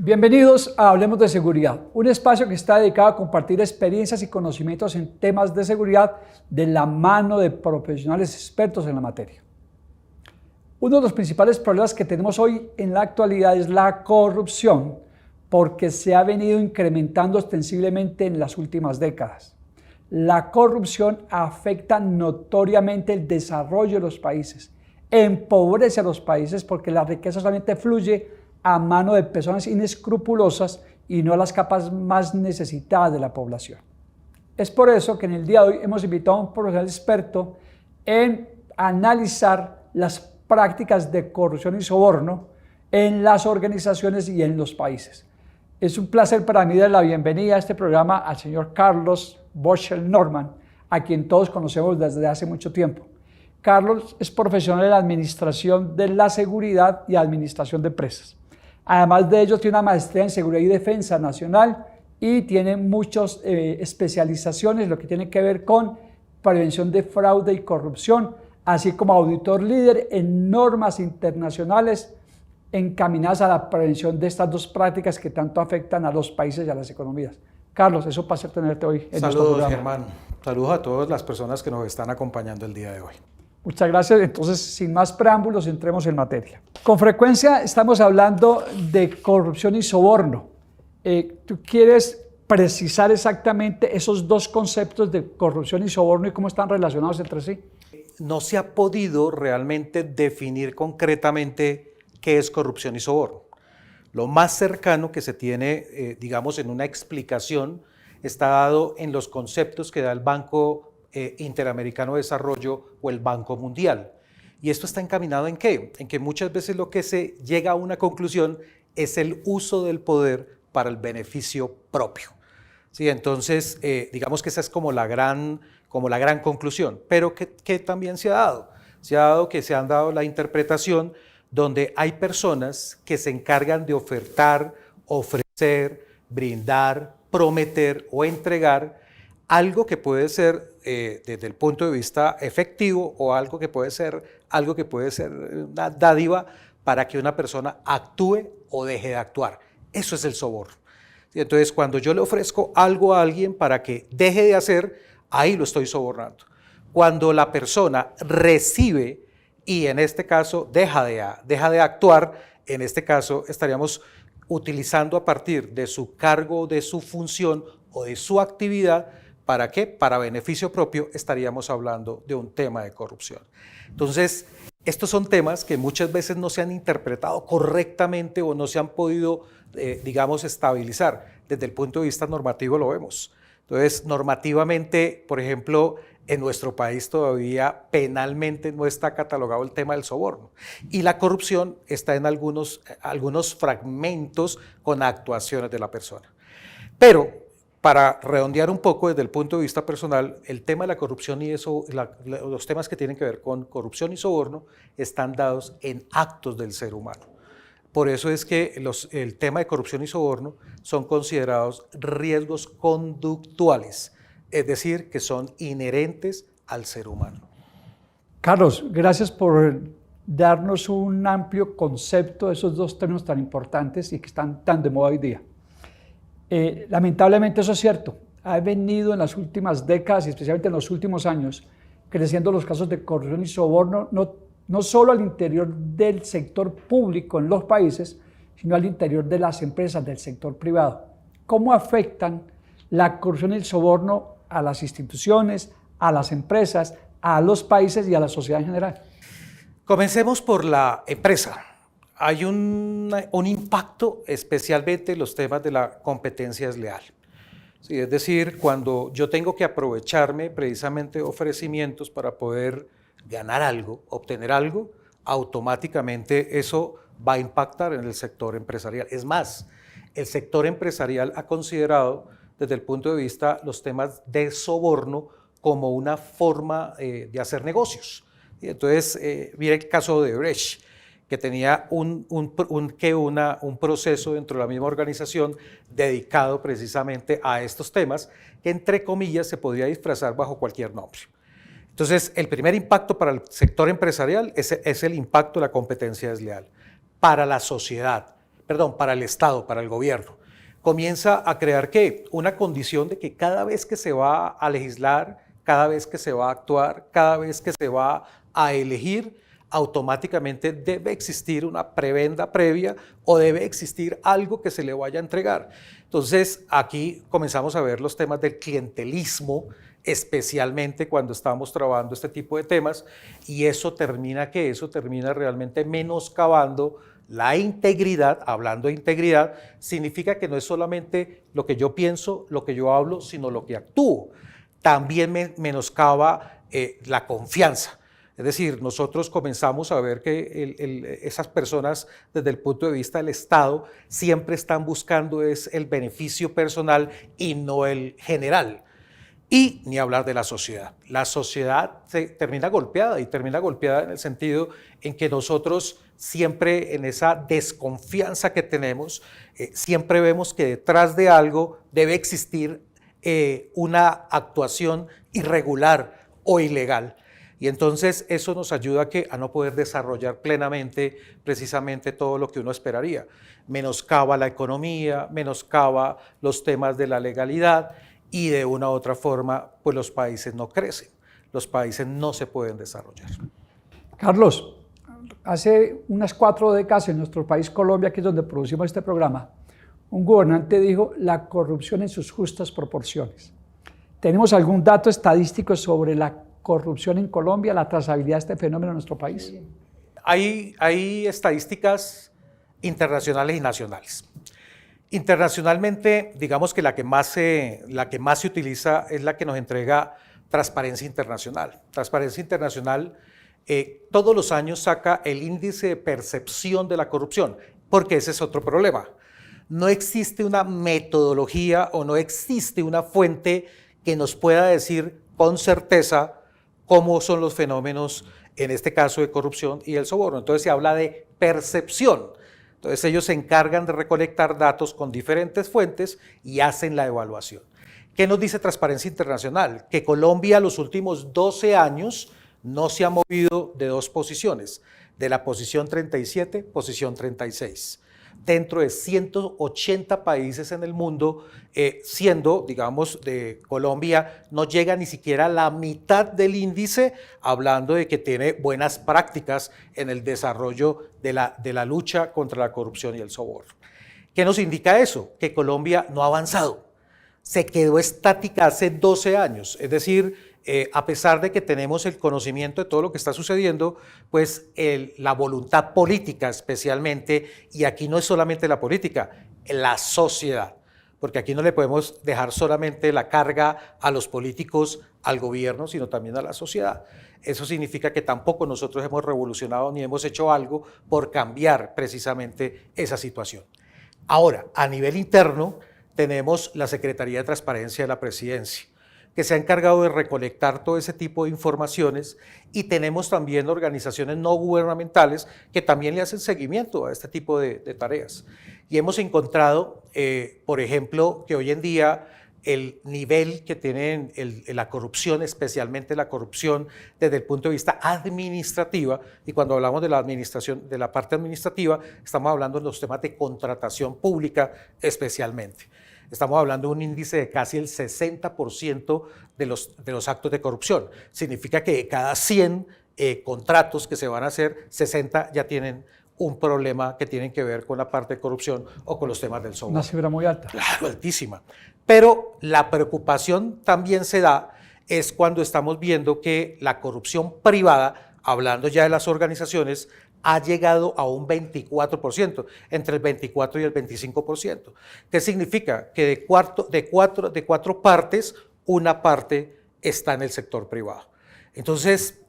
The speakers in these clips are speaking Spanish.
Bienvenidos a Hablemos de Seguridad, un espacio que está dedicado a compartir experiencias y conocimientos en temas de seguridad de la mano de profesionales expertos en la materia. Uno de los principales problemas que tenemos hoy en la actualidad es la corrupción, porque se ha venido incrementando ostensiblemente en las últimas décadas. La corrupción afecta notoriamente el desarrollo de los países, empobrece a los países porque la riqueza solamente fluye a mano de personas inescrupulosas y no a las capas más necesitadas de la población. Es por eso que en el día de hoy hemos invitado a un profesional experto en analizar las prácticas de corrupción y soborno en las organizaciones y en los países. Es un placer para mí dar la bienvenida a este programa al señor Carlos Boschel Norman, a quien todos conocemos desde hace mucho tiempo. Carlos es profesional en la administración de la seguridad y administración de empresas. Además de ello, tiene una maestría en Seguridad y Defensa Nacional y tiene muchas especializaciones, lo que tiene que ver con prevención de fraude y corrupción, así como auditor líder en normas internacionales encaminadas a la prevención de estas dos prácticas que tanto afectan a los países y a las economías. Carlos, es un placer tenerte hoy en nuestro programa. Saludos, Germán. Saludos a todas las personas que nos están acompañando el día de hoy. Muchas gracias. Entonces, sin más preámbulos, entremos en materia. Con frecuencia estamos hablando de corrupción y soborno. ¿Tú quieres precisar exactamente esos dos conceptos de corrupción y soborno y cómo están relacionados entre sí? No se ha podido realmente definir concretamente qué es corrupción y soborno. Lo más cercano que se tiene, digamos, en una explicación está dado en los conceptos que da el Banco Interamericano de Desarrollo o el Banco Mundial. ¿Y esto está encaminado en qué? En que muchas veces lo que se llega a una conclusión es el uso del poder para el beneficio propio. ¿Sí? Entonces, digamos que esa es como la gran conclusión. Pero ¿qué también se ha dado? Se ha dado que se han dado la interpretación donde hay personas que se encargan de ofertar, ofrecer, brindar, prometer o entregar algo que puede ser desde el punto de vista efectivo o algo que puede ser una dádiva para que una persona actúe o deje de actuar. Eso es el soborno. Entonces, cuando yo le ofrezco algo a alguien para que deje de hacer, ahí lo estoy sobornando. Cuando la persona recibe y en este caso deja de actuar, en este caso estaríamos utilizando a partir de su cargo, de su función o de su actividad. ¿Para qué? Para beneficio propio estaríamos hablando de un tema de corrupción. Entonces, estos son temas que muchas veces no se han interpretado correctamente o no se han podido, digamos, estabilizar. Desde el punto de vista normativo lo vemos. Entonces, normativamente, por ejemplo, en nuestro país todavía penalmente no está catalogado el tema del soborno. Y la corrupción está en algunos fragmentos con actuaciones de la persona. Pero, para redondear un poco desde el punto de vista personal, el tema de la corrupción y los temas que tienen que ver con corrupción y soborno están dados en actos del ser humano. Por eso es que el tema de corrupción y soborno son considerados riesgos conductuales, es decir, que son inherentes al ser humano. Carlos, gracias por darnos un amplio concepto de esos dos términos tan importantes y que están tan de moda hoy día. Lamentablemente eso es cierto, ha venido en las últimas décadas y especialmente en los últimos años creciendo los casos de corrupción y soborno, no solo al interior del sector público en los países, sino al interior de las empresas del sector privado. ¿Cómo afectan la corrupción y el soborno a las instituciones, a las empresas, a los países y a la sociedad en general? Comencemos por la empresa. Hay un impacto, especialmente en los temas de la competencia desleal. Sí, es decir, cuando yo tengo que aprovecharme precisamente de ofrecimientos para poder ganar algo, obtener algo, automáticamente eso va a impactar en el sector empresarial. Es más, el sector empresarial ha considerado desde el punto de vista los temas de soborno como una forma de hacer negocios. Y entonces, mire el caso de Brecht, que tenía un proceso dentro de la misma organización dedicado precisamente a estos temas, que entre comillas se podría disfrazar bajo cualquier nombre. Entonces, el primer impacto para el sector empresarial es el impacto de la competencia desleal. Para la sociedad, para el Estado, para el gobierno. Comienza a crear ¿qué? Una condición de que cada vez que se va a legislar, cada vez que se va a actuar, cada vez que se va a elegir, automáticamente debe existir una prebenda previa o debe existir algo que se le vaya a entregar. Entonces, aquí comenzamos a ver los temas del clientelismo, especialmente cuando estamos trabajando este tipo de temas, y eso termina ¿qué? Eso termina realmente menoscabando la integridad. Hablando de integridad, significa que no es solamente lo que yo pienso, lo que yo hablo, sino lo que actúo. También menoscaba la confianza. Es decir, nosotros comenzamos a ver que esas personas desde el punto de vista del Estado siempre están buscando es el beneficio personal y no el general. Y ni hablar de la sociedad. La sociedad se termina golpeada, y termina golpeada en el sentido en que nosotros siempre en esa desconfianza que tenemos, siempre vemos que detrás de algo debe existir una actuación irregular o ilegal. Y entonces eso nos ayuda a no poder desarrollar plenamente precisamente todo lo que uno esperaría. Menoscaba la economía, menoscaba los temas de la legalidad, y de una u otra forma, pues los países no crecen, los países no se pueden desarrollar. Carlos, hace unas 4 décadas en nuestro país Colombia, que es donde producimos este programa, un gobernante dijo la corrupción en sus justas proporciones. ¿Tenemos algún dato estadístico sobre la corrupción en Colombia, la trazabilidad de este fenómeno en nuestro país? Hay estadísticas internacionales y nacionales. Internacionalmente, digamos que la que más se utiliza es la que nos entrega Transparencia Internacional. Transparencia Internacional todos los años saca el índice de percepción de la corrupción, porque ese es otro problema. No existe una metodología o no existe una fuente que nos pueda decir con certeza cómo son los fenómenos, en este caso de corrupción y el soborno. Entonces se habla de percepción. Entonces ellos se encargan de recolectar datos con diferentes fuentes y hacen la evaluación. ¿Qué nos dice Transparencia Internacional? Que Colombia los últimos 12 años no se ha movido de 2 posiciones, de la posición 37, posición 36. Dentro de 180 países en el mundo, siendo, digamos, de Colombia, no llega ni siquiera a la mitad del índice, hablando de que tiene buenas prácticas en el desarrollo de la lucha contra la corrupción y el soborno. ¿Qué nos indica eso? Que Colombia no ha avanzado, se quedó estática hace 12 años, es decir, a pesar de que tenemos el conocimiento de todo lo que está sucediendo, pues la voluntad política especialmente, y aquí no es solamente la política, la sociedad, porque aquí no le podemos dejar solamente la carga a los políticos, al gobierno, sino también a la sociedad. Eso significa que tampoco nosotros hemos revolucionado ni hemos hecho algo por cambiar precisamente esa situación. Ahora, a nivel interno, tenemos la Secretaría de Transparencia de la Presidencia, que se ha encargado de recolectar todo ese tipo de informaciones, y tenemos también organizaciones no gubernamentales que también le hacen seguimiento a este tipo de tareas. Y hemos encontrado, por ejemplo, que hoy en día el nivel que tienen la corrupción, especialmente la corrupción desde el punto de vista administrativa, y cuando hablamos de la administración, de la parte administrativa, estamos hablando de los temas de contratación pública especialmente. Estamos hablando de un índice de casi el 60% de los actos de corrupción. Significa que de cada 100 contratos que se van a hacer, 60 ya tienen un problema que tienen que ver con la parte de corrupción o con los temas del soborno. Una cifra muy alta. Claro, altísima. Pero la preocupación también se da es cuando estamos viendo que la corrupción privada, hablando ya de las organizaciones, ha llegado a un 24%, entre el 24 y el 25%. ¿Qué significa? Que de cuatro partes, una parte está en el sector privado. Entonces,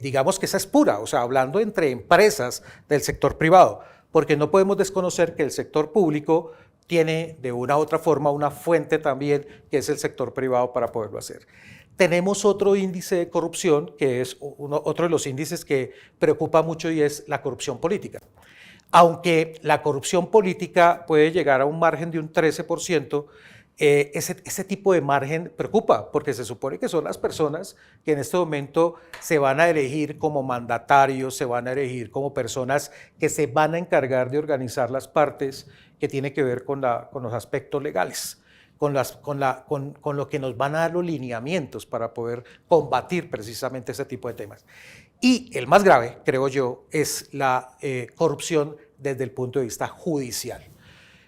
digamos que esa es pura, o sea, hablando entre empresas del sector privado, porque no podemos desconocer que el sector público tiene de una u otra forma una fuente también, que es el sector privado, para poderlo hacer. Tenemos otro índice de corrupción, que es otro de los índices que preocupa mucho, y es la corrupción política. Aunque la corrupción política puede llegar a un margen de un 13%, ese tipo de margen preocupa, porque se supone que son las personas que en este momento se van a elegir como mandatarios, se van a elegir como personas que se van a encargar de organizar las partes que tiene que ver con los aspectos legales, con lo que nos van a dar los lineamientos para poder combatir precisamente ese tipo de temas. Y el más grave, creo yo, es la corrupción desde el punto de vista judicial.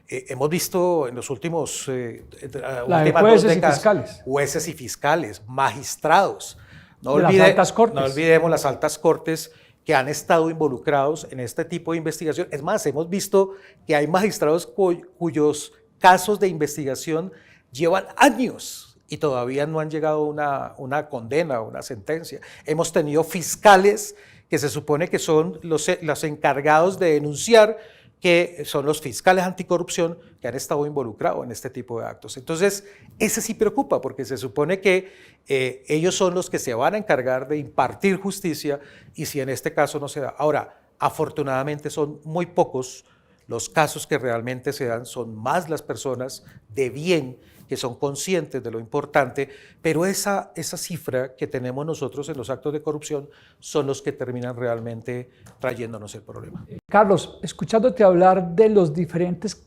Hemos visto en los últimos últimas jueces 2 décadas, y fiscales. Jueces y fiscales, magistrados. No Las altas cortes. No olvidemos las altas cortes que han estado involucrados en este tipo de investigación. Es más, hemos visto que hay magistrados cuyos casos de investigación llevan años y todavía no han llegado a una condena o una sentencia. Hemos tenido fiscales que se supone que son los encargados de denunciar, que son los fiscales anticorrupción que han estado involucrados en este tipo de actos. Entonces, ese sí preocupa, porque se supone que ellos son los que se van a encargar de impartir justicia, y si en este caso no se da. Ahora, afortunadamente son muy pocos los casos que realmente se dan, son más las personas de bien que son conscientes de lo importante, pero esa cifra que tenemos nosotros en los actos de corrupción son los que terminan realmente trayéndonos el problema. Carlos, escuchándote hablar de los diferentes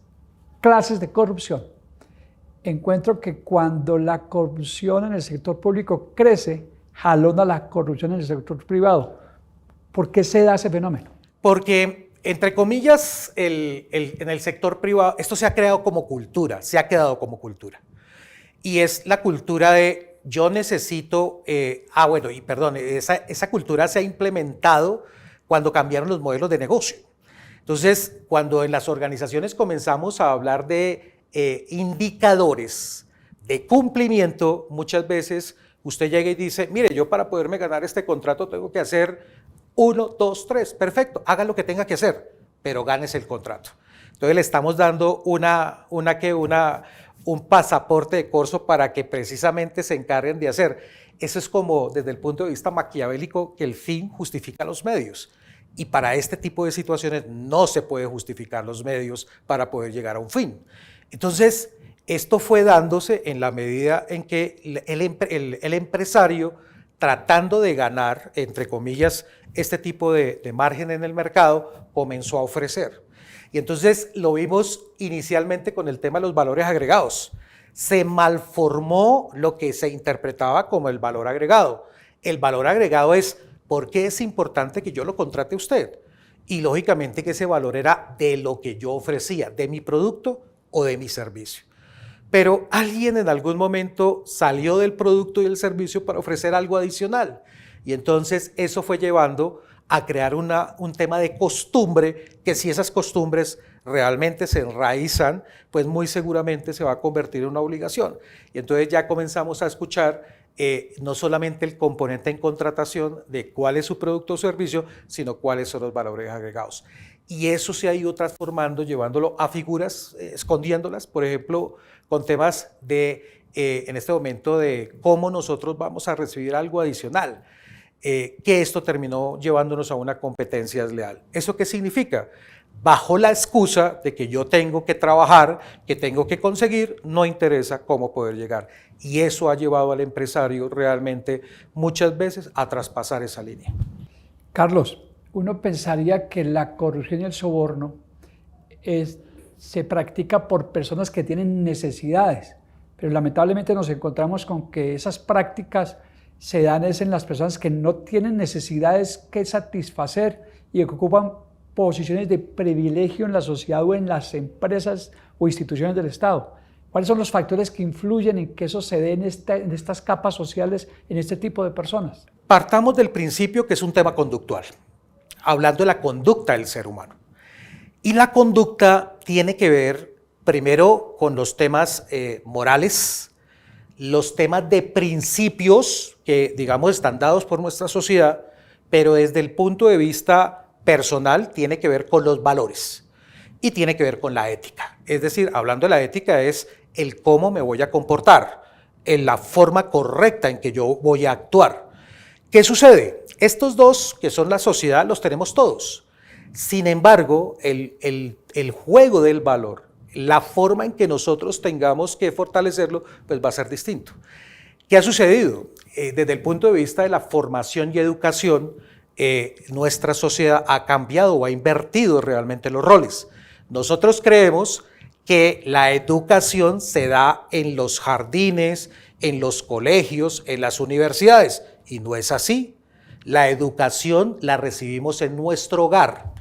clases de corrupción, encuentro que cuando la corrupción en el sector público crece, jalona la corrupción en el sector privado. ¿Por qué se da ese fenómeno? Porque, entre comillas, en el sector privado, esto se ha creado como cultura, se ha quedado como cultura. Y es la cultura de yo necesito, esa cultura se ha implementado cuando cambiaron los modelos de negocio. Entonces, cuando en las organizaciones comenzamos a hablar de indicadores de cumplimiento, muchas veces usted llega y dice, mire, yo para poderme ganar este contrato tengo que hacer 1, 2, 3, perfecto, haga lo que tenga que hacer, pero gánese el contrato. Entonces le estamos dando un pasaporte de corso para que precisamente se encarguen de hacer. Eso es como desde el punto de vista maquiavélico, que el fin justifica los medios. Y para este tipo de situaciones no se puede justificar los medios para poder llegar a un fin. Entonces, esto fue dándose en la medida en que el empresario, tratando de ganar, entre comillas, este tipo de margen en el mercado, comenzó a ofrecer. Y entonces lo vimos inicialmente con el tema de los valores agregados. Se malformó lo que se interpretaba como el valor agregado. El valor agregado es, ¿por qué es importante que yo lo contrate a usted? Y lógicamente que ese valor era de lo que yo ofrecía, de mi producto o de mi servicio. Pero alguien en algún momento salió del producto y el servicio para ofrecer algo adicional. Y entonces eso fue llevando a crear un tema de costumbre, que si esas costumbres realmente se enraizan, pues muy seguramente se va a convertir en una obligación. Y entonces ya comenzamos a escuchar no solamente el componente en contratación de cuál es su producto o servicio, sino cuáles son los valores agregados. Y eso se ha ido transformando, llevándolo a figuras, escondiéndolas, por ejemplo, con temas en este momento de cómo nosotros vamos a recibir algo adicional. Que esto terminó llevándonos a una competencia desleal. ¿Eso qué significa? Bajo la excusa de que yo tengo que trabajar, que tengo que conseguir, no interesa cómo poder llegar. Y eso ha llevado al empresario realmente muchas veces a traspasar esa línea. Carlos, uno pensaría que la corrupción y el soborno se practica por personas que tienen necesidades, pero lamentablemente nos encontramos con que esas prácticas se dan en las personas que no tienen necesidades que satisfacer y que ocupan posiciones de privilegio en la sociedad o en las empresas o instituciones del Estado. ¿Cuáles son los factores que influyen en que eso se dé en estas capas sociales, en este tipo de personas? Partamos del principio que es un tema conductual, hablando de la conducta del ser humano. Y la conducta tiene que ver primero con los temas morales, los temas de principios que, digamos, están dados por nuestra sociedad, pero desde el punto de vista personal tiene que ver con los valores y tiene que ver con la ética. Es decir, hablando de la ética es el cómo me voy a comportar, en la forma correcta en que yo voy a actuar. ¿Qué sucede? Estos dos, que son la sociedad, los tenemos todos. Sin embargo, el juego del valor, la forma en que nosotros tengamos que fortalecerlo, pues va a ser distinto. ¿Qué ha sucedido? Desde el punto de vista de la formación y educación, nuestra sociedad ha cambiado o ha invertido realmente los roles. Nosotros creemos que la educación se da en los jardines, en los colegios, en las universidades, y no es así. La educación la recibimos en nuestro hogar.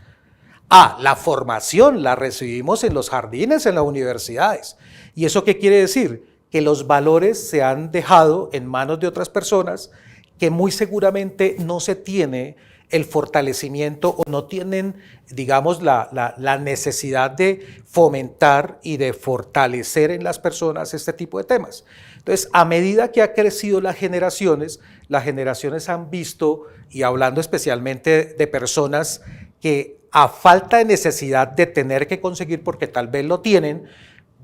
La formación la recibimos en los jardines, en las universidades. ¿Y eso qué quiere decir? Que los valores se han dejado en manos de otras personas que muy seguramente no se tiene el fortalecimiento o no tienen, digamos, la necesidad de fomentar y de fortalecer en las personas este tipo de temas. Entonces, a medida que ha crecido las generaciones han visto, y hablando especialmente de personas que a falta de necesidad de tener que conseguir, porque tal vez lo tienen,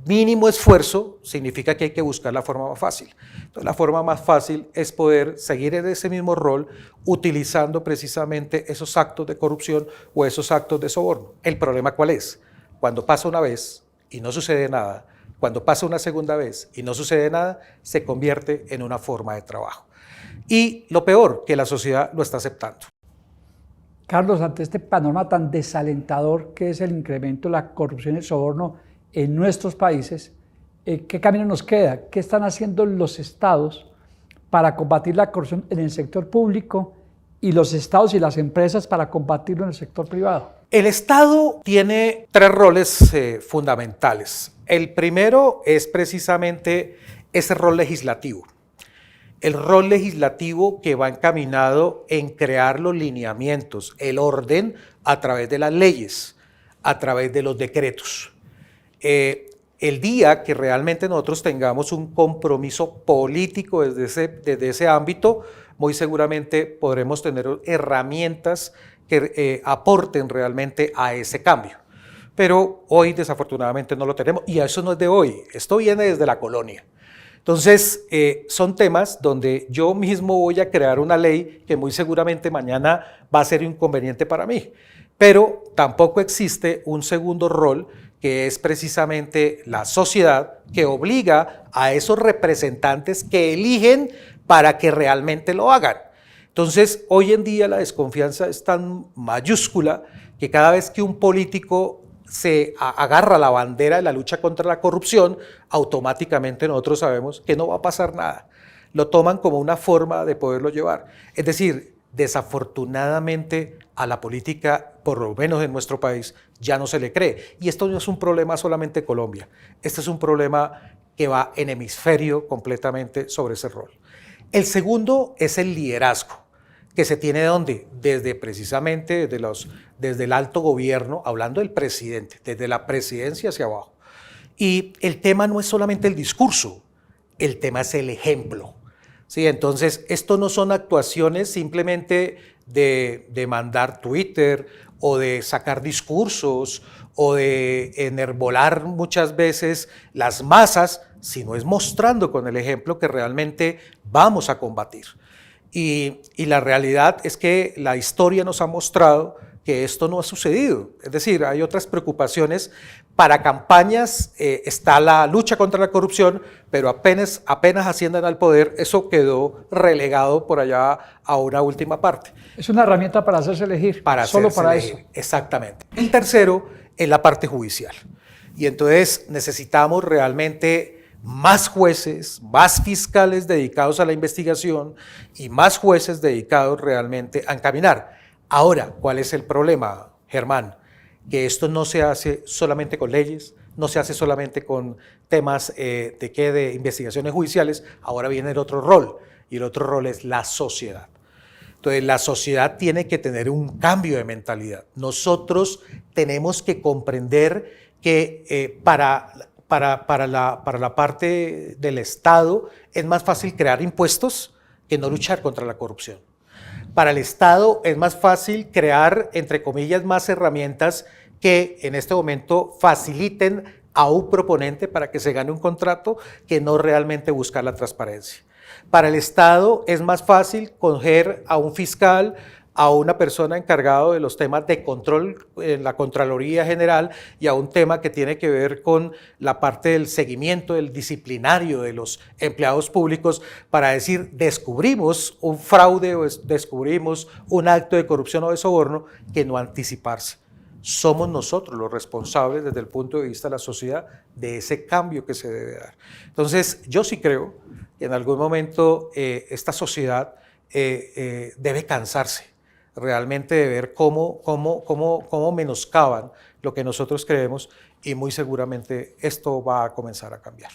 mínimo esfuerzo significa que hay que buscar la forma más fácil. Entonces, la forma más fácil es poder seguir en ese mismo rol utilizando precisamente esos actos de corrupción o esos actos de soborno. ¿El problema cuál es? Cuando pasa una vez y no sucede nada, cuando pasa una segunda vez y no sucede nada, se convierte en una forma de trabajo. Y lo peor, que la sociedad lo está aceptando. Carlos, ante este panorama tan desalentador que es el incremento de la corrupción y el soborno en nuestros países, ¿qué camino nos queda? ¿Qué están haciendo los estados para combatir la corrupción en el sector público y los estados y las empresas para combatirlo en el sector privado? El Estado tiene tres roles fundamentales. El primero es precisamente ese rol legislativo. El rol legislativo que va encaminado en crear los lineamientos, el orden a través de las leyes, a través de los decretos. El día que realmente nosotros tengamos un compromiso político desde ese ámbito, muy seguramente podremos tener herramientas que aporten realmente a ese cambio. Pero hoy desafortunadamente no lo tenemos, y eso no es de hoy, esto viene desde la colonia. Entonces, son temas donde yo mismo voy a crear una ley que muy seguramente mañana va a ser inconveniente para mí, pero tampoco existe un segundo rol que es precisamente la sociedad, que obliga a esos representantes que eligen para que realmente lo hagan. Entonces, hoy en día la desconfianza es tan mayúscula que cada vez que un político se agarra la bandera de la lucha contra la corrupción, automáticamente nosotros sabemos que no va a pasar nada. Lo toman como una forma de poderlo llevar. Es decir, desafortunadamente a la política, por lo menos en nuestro país, ya no se le cree. Y esto no es un problema solamente de Colombia, este es un problema que va en hemisferio completamente sobre ese rol. El segundo es el liderazgo, que se tiene ¿dónde? Desde precisamente desde el alto gobierno, hablando del presidente, desde la presidencia hacia abajo. Y el tema no es solamente el discurso, el tema es el ejemplo. ¿Sí? Entonces, esto no son actuaciones simplemente de mandar Twitter o de sacar discursos o de enarbolar muchas veces las masas, sino es mostrando con el ejemplo que realmente vamos a combatir. Y la realidad es que la historia nos ha mostrado que esto no ha sucedido. Es decir, hay otras preocupaciones. Para campañas está la lucha contra la corrupción, pero apenas asciendan al poder, eso quedó relegado por allá a una última parte. Es una herramienta para hacerse elegir, solo para eso. Exactamente. El tercero es la parte judicial. Y entonces necesitamos realmente más jueces, más fiscales dedicados a la investigación y más jueces dedicados realmente a encaminar. Ahora, ¿cuál es el problema, Germán? Que esto no se hace solamente con leyes, no se hace solamente con temas de investigaciones judiciales, ahora viene el otro rol, y el otro rol es la sociedad. Entonces, la sociedad tiene que tener un cambio de mentalidad. Nosotros tenemos que comprender que para la parte del Estado es más fácil crear impuestos que no luchar contra la corrupción. Para el Estado es más fácil crear, entre comillas, más herramientas que en este momento faciliten a un proponente para que se gane un contrato que no realmente buscar la transparencia. Para el Estado es más fácil coger a un fiscal, a una persona encargada de los temas de control en la Contraloría General y a un tema que tiene que ver con la parte del seguimiento del disciplinario de los empleados públicos para decir, descubrimos un fraude o descubrimos un acto de corrupción o de soborno, que no anticiparse. Somos nosotros los responsables desde el punto de vista de la sociedad de ese cambio que se debe dar. Entonces, yo sí creo que en algún momento esta sociedad debe cansarse realmente de ver cómo menoscaban lo que nosotros creemos, y muy seguramente esto va a comenzar a cambiar.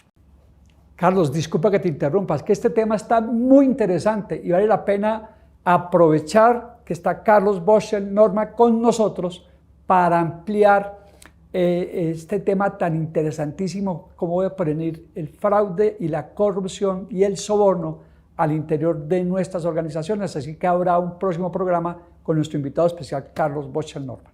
Carlos, disculpa que te interrumpas, que este tema está muy interesante y vale la pena aprovechar que está Carlos Boschel Norma con nosotros para ampliar este tema tan interesantísimo como de prevenir el fraude y la corrupción y el soborno al interior de nuestras organizaciones. Así que habrá un próximo programa con nuestro invitado especial, Carlos Boschel Norma.